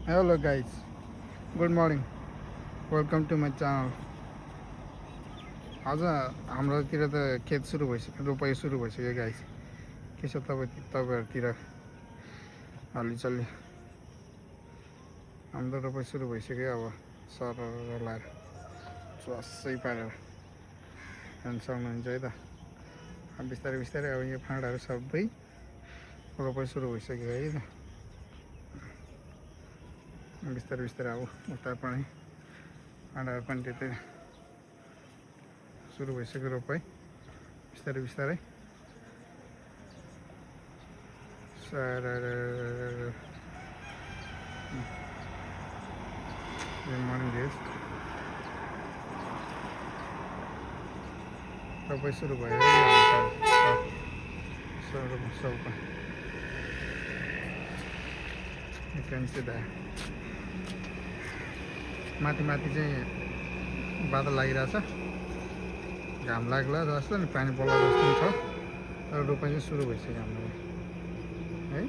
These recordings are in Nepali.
Hello guys, good morning. Welcome to my channel. आज हाम्रोतिर त खेत सुरु भइसक्यो, रोपाइ सुरु भइसक्यो गाइस। के छ तपाईँहरूतिर हालचाल? हाम्रो रोपाइ सुरु भइसक्यो अब सर लाएर चुवासै पारेर हेर्न सक्नुहुन्छ है त। बिस्तारै बिस्तारै अब यो फाँडाहरू सबै रोपाइ सुरु भइसक्यो है त। बिस्तारै बिस्तारै अब उता पनि फाँडाहरू पनि त्यतै सुरु भइसक्यो रोपाइ बिस्तारै बिस्तारै। Good morning guys. रोपाइ सुरु भयो सबको माथि माथि चाहिँ बादल लागिरहेछ, घाम लाग्ला जस्तो नि पानी पर्ला जस्तो पनि छ। तर रोपाइ चाहिँ सुरु भइसक्यो हाम्रो है।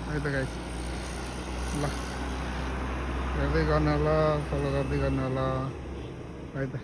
है त गाइस, ल हेर्दै गर्नु होला, फलो गर्दै गर्नु होला है त।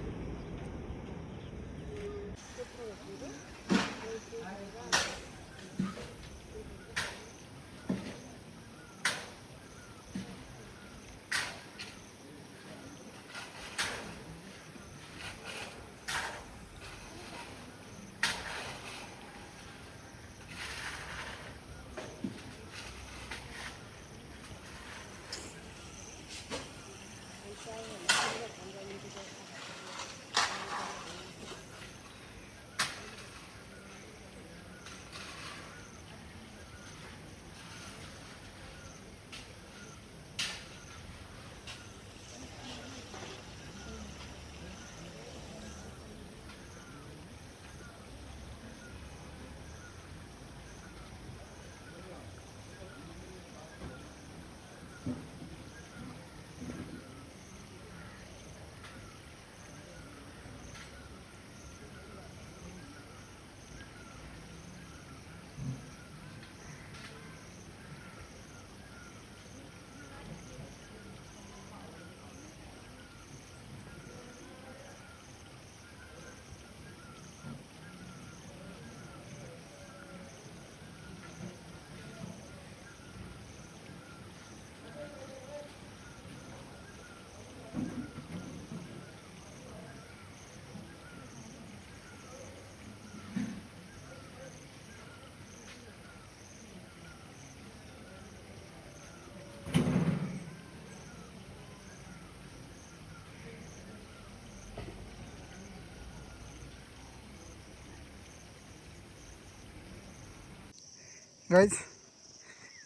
गाइस,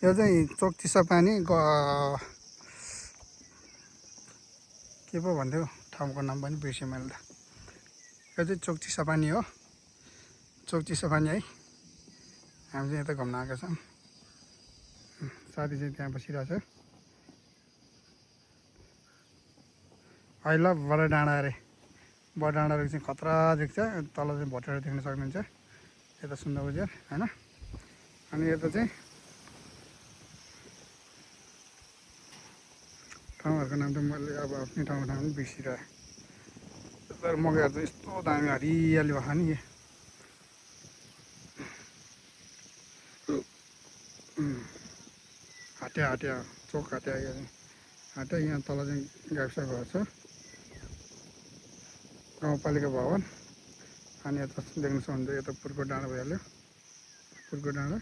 यो चाहिँ चोक चिसा पानी के पो भन्थ्यो ठाउँको नाम पनि बिर्सेँ मैले त। यो चाहिँ चोक चिसा पानी हो, चोक चिसा पानी है। हामी चाहिँ यता घुम्न आएका छौँ, साथी चाहिँ त्यहाँ बसिरहेछ। आई लभ बडा डाँडा अरे, बडा डाँडाको चाहिँ खतरा देख्छ। तल चाहिँ भोटेर देख्न सक्नुहुन्छ, यता सुन्दर उजेर होइन। अनि यता चाहिँ ठाउँहरूको नाम त मैले अब आफ्नै ठाउँको नाम पनि बिर्सिरहेँ। तर मकैहरू चाहिँ यस्तो दामी हरियाली भएको नि। हाट्या चोक हाट्या हाट्या। यहाँ तल चाहिँ गाविस घर छ, गाउँपालिका भवन। अनि यता देख्न सक्नुहुन्छ, यता पुर्को डाँडा भइहाल्यो, पुर्को डाँडा।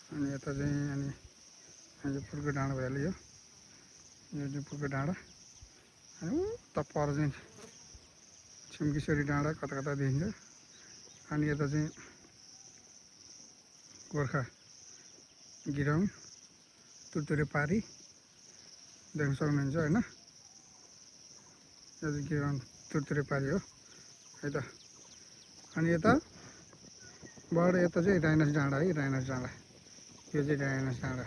अनि यता चाहिँ अनि पुर्को डाँडा भइहाल्यो, यो चाहिँ पुर्को डाँडा। अनि उता पर चाहिँ छिम्किसरी डाँडा कता कता देखिन्छ। अनि यता चाहिँ गोर्खा गिराउँ तुरतुरे पारी देख्न सक्नुहुन्छ होइन। यो चाहिँ गिराउँ तुरतुरे पारी हो है त। अनि यता बाट यता चाहिँ राइनस डाँडा है, राइनस डाँडा। यो चाहिँ राइनस डाँडा,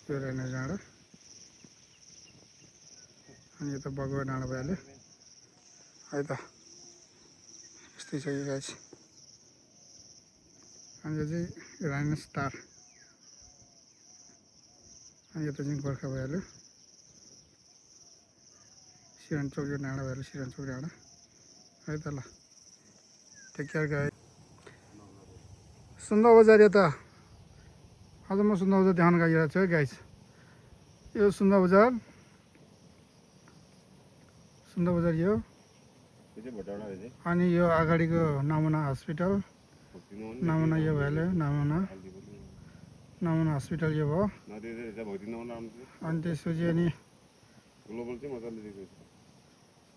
यो राइनस डाँडा। अनि यता बगुवा डाँडा भइहाल्यो है त। यस्तै छ यो गाइस। अनि यो चाहिँ राइनस टार। अनि यता चाहिँ गोर्खा भइहाल्यो। सिरनचोक यो डाँडा भइहाल्यो, सिरनचोक डाँडा है त। ल टेक केयर गाइस। सुन्दर बजार यता आज म सुन्दर बजार देखाउन गइरहेको छु है गाइस। यो सुन्दर बजार, सुन्दर बजार यो। अनि यो अगाडिको नमुना हस्पिटल, नमुना यो भइहाल्यो, नमुना हस्पिटल यो भयो। अनि त्यसपछि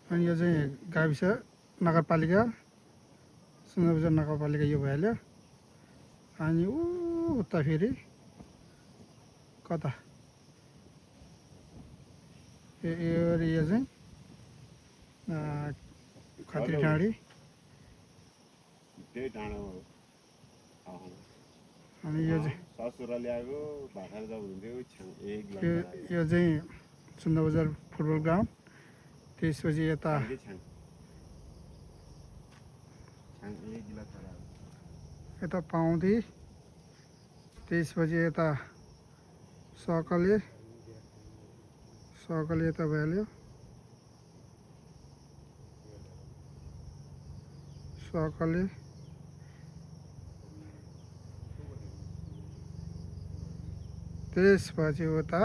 अनि यो चाहिँ गाविस नगरपालिका, सुन्दर बजार नगरपालिका यो भइहाल्यो। अनि उता फेरि कता यो चाहिँ खत्री डाँडी। अनि यो चाहिँ सुन्दर बजार फुटबल ग्राउन्ड। त्यसपछि यता पाउँदी। त्यसपछि यता सकले यता भइहाल्यो, सकले। त्यसपछि उता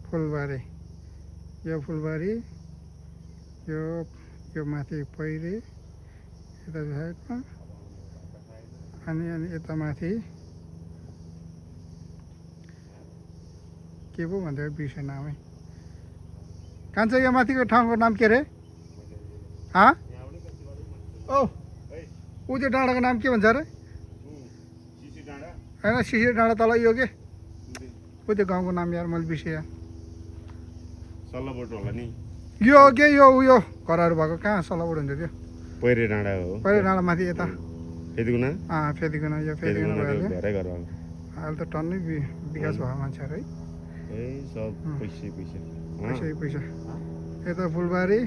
फुलबारी, यो फुलबारी, यो माथि पहिरे यता साइडमा। अनि यता माथि के पो भन्दै बिर्सेँ नामै। कान्छ यो माथिको ठाउँको नाम के अरे? ऊ त्यो डाँडाको नाम के भन्छ अरे? होइन सिसी डाँडा तल यो के ऊ त्यो गाउँको नाम यार मैले बिर्सेँ। सल्लाबोट होला नि यो के यो उयो घरहरू भएको कहाँ सल्लाबोट हुन्छ त्यो? पहिरे डाँडा हो। पहिरे डाँडा माथि यता फेदिकुना। फेदिकुना यो फेदिकुना भइहाल्यो। धेरै घर हो अहिले त टन्नै विकास भयो मान्छेहरू है। सब पैसा। यता फुलबारी,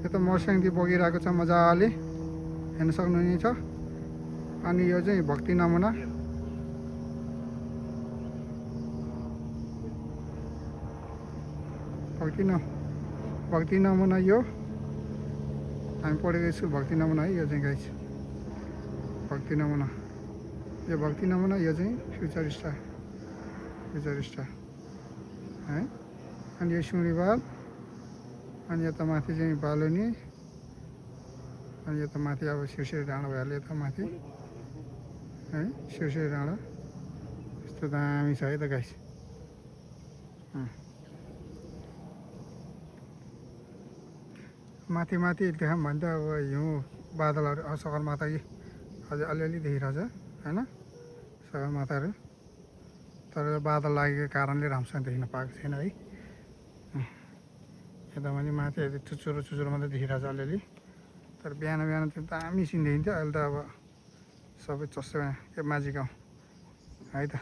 यता मर्स्याङदेखि बगिरहेको छ मजाले, हेर्न सक्नुहुनेछ। अनि यो चाहिँ भक्ति नमुना, भक्ति नमुना यो हामी पढेको स्कुल भक्ति नमुना है। यो चाहिँ गाइस भक्ति नमुना, यो भक्ति नमुना, यो चाहिँ फ्युचर स्टार है। अनि यो सिउँडीबाल। अनि यता माथि चाहिँ बालुनी। अनि यता माथि अब शिरसिरी डाँडा भइहाल्यो यता माथि है, शिरसिरी डाँडा। यस्तो दामी छ है त गाइस। माथि देखाऊँ भने त अब हिउँ बादलहरू सगरमाथा अझै अलिअलि देखिरहेछ होइन, सगरमाथाहरू। तर बादल लागेको कारणले राम्रोसँग देखिन पाएको छैन है। यता पनि माथि चुचुरो मात्रै देखिरहेछ अलिअलि। तर बिहान त्यो दामी सिन देखिन्थ्यो। अहिले त अब सबै चस्यो यो माझी गाउँ है त।